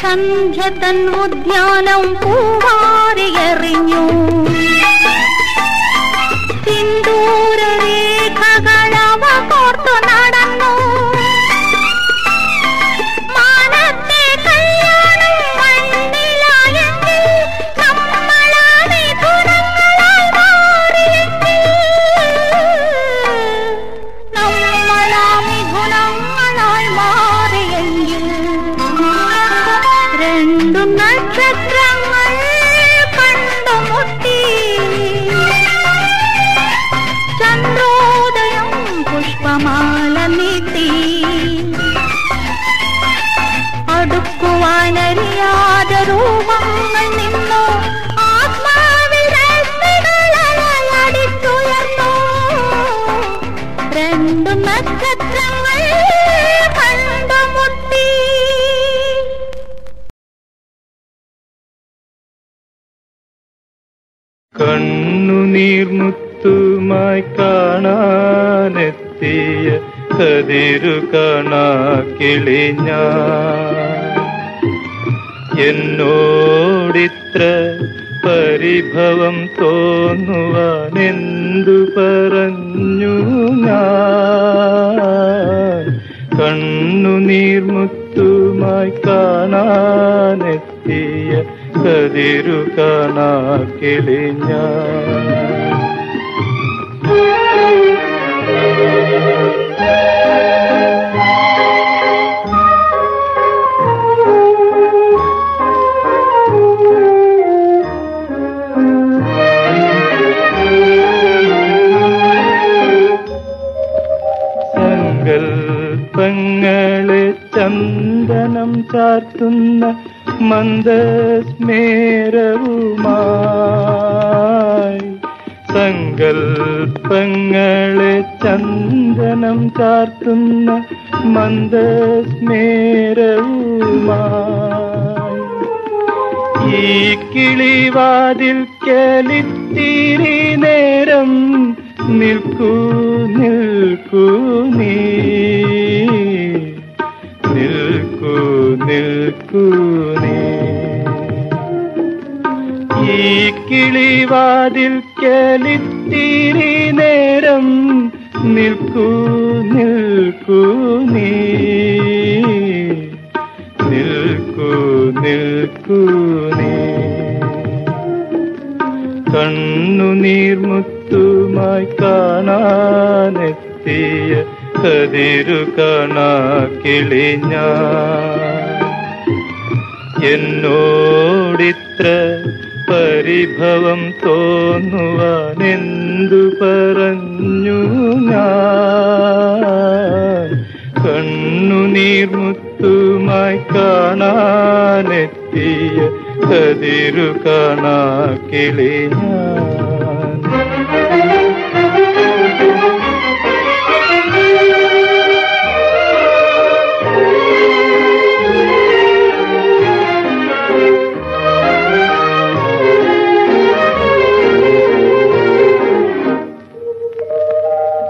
[SPEAKER 2] സന്ധ്യ തൻ ഉദ്യാനം പൂവാരിയെറിഞ്ഞു സിന്ദൂര രേഖകളവ കോർത്തു നടന്നു മാനത്തെ കല്യാണം മണ്ണിലായെങ്കിൽ നമ്മളാ മിഥുനങ്ങളായി മാറിയെങ്കിൽ നമ്മളാ മിഥുനങ്ങളായി മാറിയെങ്കിൽ രണ്ടു നക്ഷത്രങ്ങൾ കണ്ടുമുട്ടി ചന്ദ്രോദയം പുഷ്പമാല നീട്ടി അടുക്കുവാനറിയാതെ രൂപങ്ങൾ നിന്നു ആത്മാവിൽ രശ്മികളടിച്ചുയർന്നു രണ്ടു നക്ഷത്രങ്ങൾ കണ്ടുമുട്ടി.
[SPEAKER 1] കണ്ണുനീർമുത്തുമായി കാണാനെത്തിയ കതിരു കാണാക്കിളി ഞാൻ എന്നോടിത്ര പരിഭവം തോന്നുവാൻ എന്തു പറഞ്ഞു ഞാൻ കണ്ണുനീർമുത്തുമായി കാണാനെത്തിയ കതിരു കാണാക്കിളി ഞാൻ സങ്കൽപ്പങ്ങളെ ചന്ദനം ചാർത്തുന്ന മന്ദസ്മേരവുമായി സങ്കൽപ്പങ്ങളെ ചന്ദനം ചാർത്തുന്ന മന്ദസ്മേരവുമായി ഈ കിളിവാതിൽക്കലിത്തിരി നേരം നിൽക്കൂ നിൽക്കൂ നീ നിൽക്കൂ നിൽക്കൂ നീ ഈ കിളിവാതിൽക്കലിത്തിരി നേരം നിൽക്കൂ നിൽക്കൂ നീ നിൽക്കൂ നിൽക്കൂ നീ കണ്ണുനീർമുത്തുമായി കാണാനെത്തിയ കതിരു കാണാക്കിളി ഞാൻ എന്നോടിത്ര പരിഭവം തോന്നുവാൻ എന്തു പറഞ്ഞു ഞാൻ കണ്ണുനീർമുത്തുമായി കാണാനെത്തിയ കതിരു കാണാക്കിളി ഞാൻ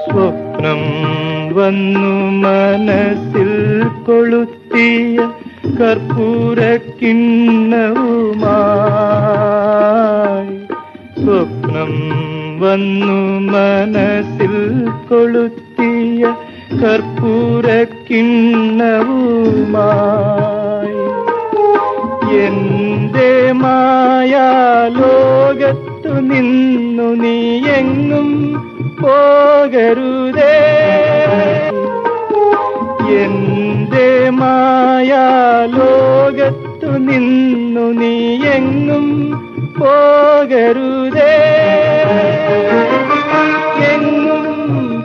[SPEAKER 1] സ്വപ്നം വന്നു മനസ്സിൽ കൊളുത്തിയ കർപ്പൂരക്കിണ്ണവുമായി സ്വപ്നം വന്നു മനസ്സിൽ കൊളുത്തിയ കർപ്പൂരക്കിണ്ണവുമായി എന്റെ മായാലോകത്തു നിന്നു നീ എങ്ങും പോകരുതേ എന്റെ മായാലോകത്തു നിന്നു നീ എങ്ങും പോകരുതേ എങ്ങും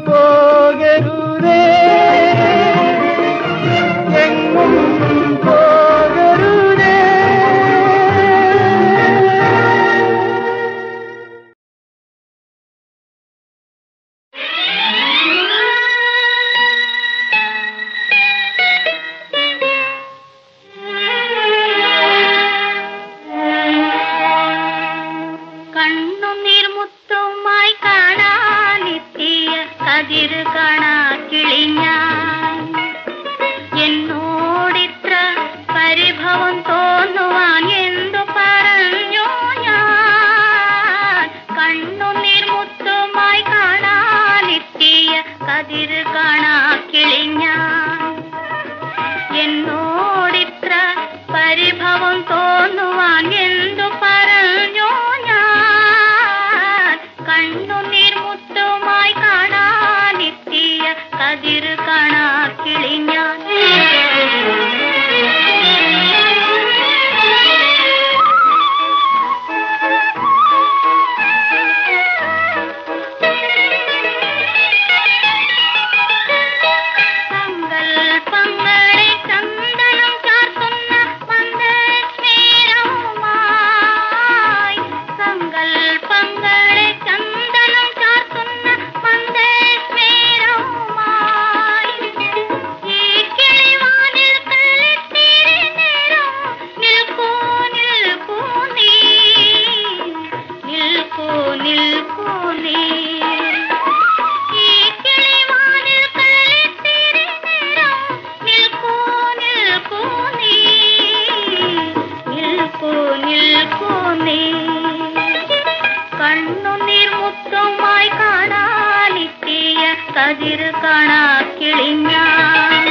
[SPEAKER 1] പോകരുതേ എങ്ങും പോകരുതേ
[SPEAKER 2] കതിര് കാണാ കിളിഞ്ഞാൻ.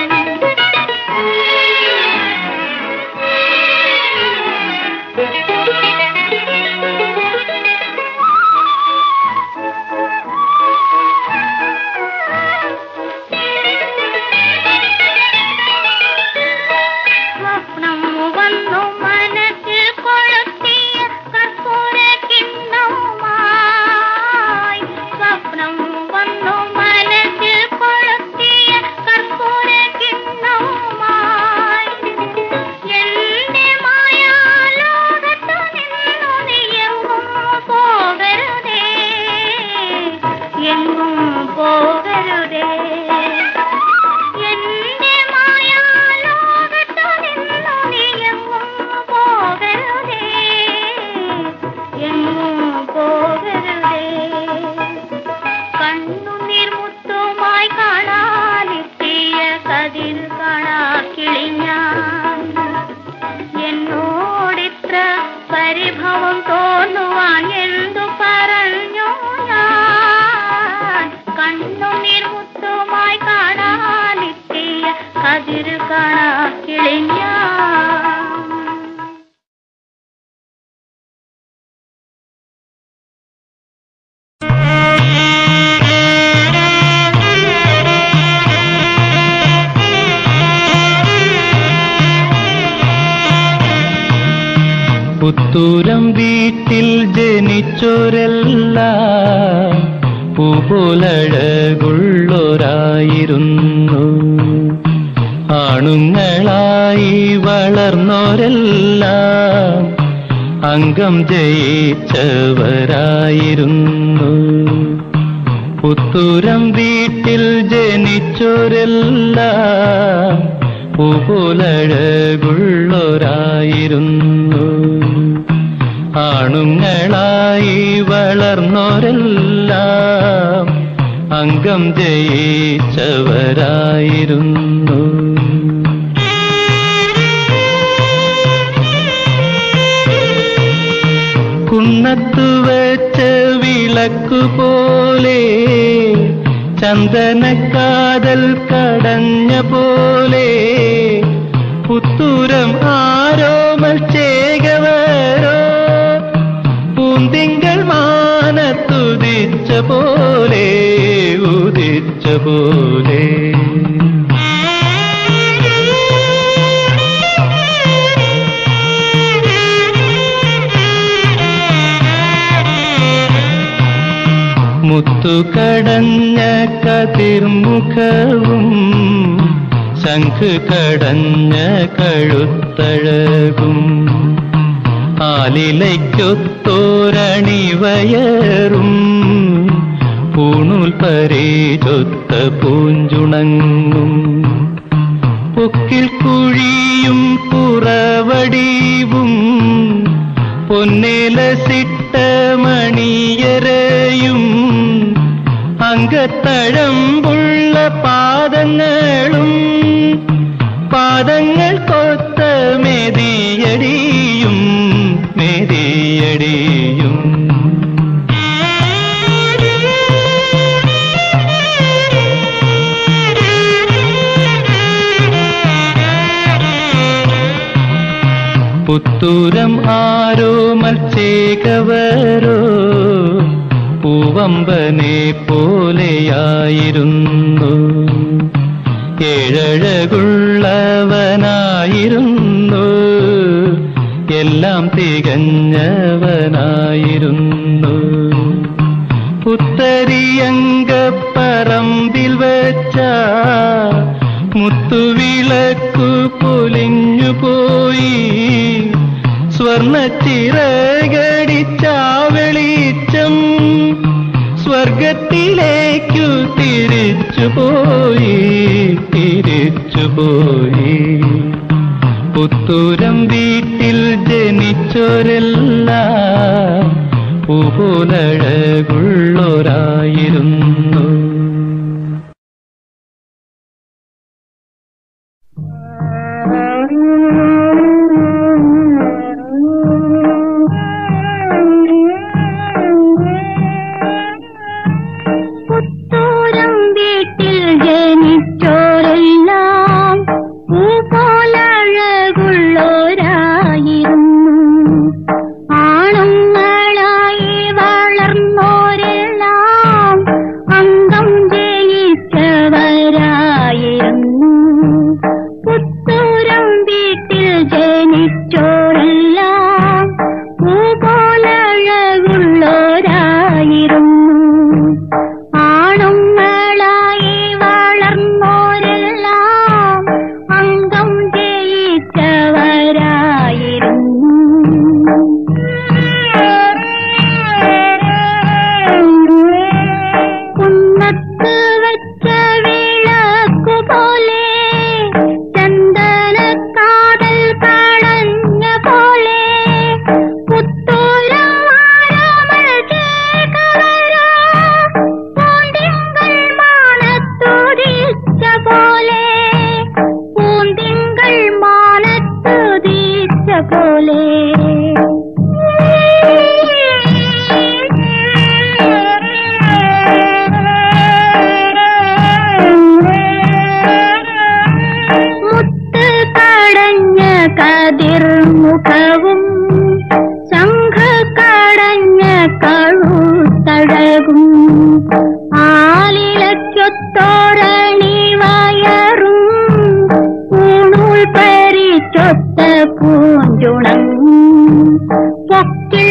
[SPEAKER 1] പുത്തൂരം വീട്ടിൽ ജനിച്ചോരെല്ലാം പൂപോലഴകുള്ളോരായിരുന്നു. ആണുങ്ങളായി വളർന്നോരെല്ലാം അംഗം ജയിച്ചവരായിരുന്നു. പുത്തൂരം വീട്ടിൽ ജനിച്ചോരെല്ലാം പൂപോലഴകുള്ളോരായിരുന്നു. ആണുങ്ങളായി വളർന്നോരെല്ലാം അംഗം ജയിച്ചവരായിരുന്നു. കുന്നത്തു വെച്ച വിളക്കുപോലെ ചന്ദനക്കാതൽ കടഞ്ഞ പോലെ പുത്തൂരം ആരോമൽ ചേകവരോ പൂന്തിങ്കൾ മാനത്തുദിച്ച പോലെ ഉദിച്ച പോലെ. മുത്തുകടഞ്ഞ കതിർമുഖവും ശംഖ് കടഞ്ഞ കഴുത്തഴകും ആലിലയ്ക്കൊത്തോരണിവയറും പൂണൂൽ പരേചൊത്ത പൂഞ്ചുണങ്ങും പൊക്കിൽ കുഴിയും പുറവടിവും പൊന്നേലസിട്ട മണിയരയും അങ്കത്തഴമ്പുള്ള പാദങ്ങളും പാദങ്ങൾ കൊത്ത മെതിയടിയും മെതിയടിയും. പുത്തൂരം ആരോമൽ ചേകവരോ പൂവമ്പനെ പോലെയായിരുന്നു. ഏഴഴകുള്ളവനായിരുന്നു. എല്ലാം തികഞ്ഞവനായിരുന്നു. പുത്തരിയങ്കപ്പറമ്പിൽ വെച്ച മുത്തുവിളക്കു പൊലിഞ്ഞുപോയി. സ്വർണ്ണച്ചിറകടിച്ച വെളിച്ചം സ്വർഗത്തിലേക്കു തിരിച്ചുപോയി തിരിച്ചുപോയി. പുത്തൂരം വീട്ടിൽ ജനിച്ചോരെല്ലാം പൂപോലഴകുള്ളോരായിരുന്നു.
[SPEAKER 2] പുത്തൂരം വീട്ടിൽ കൊക്കിൽ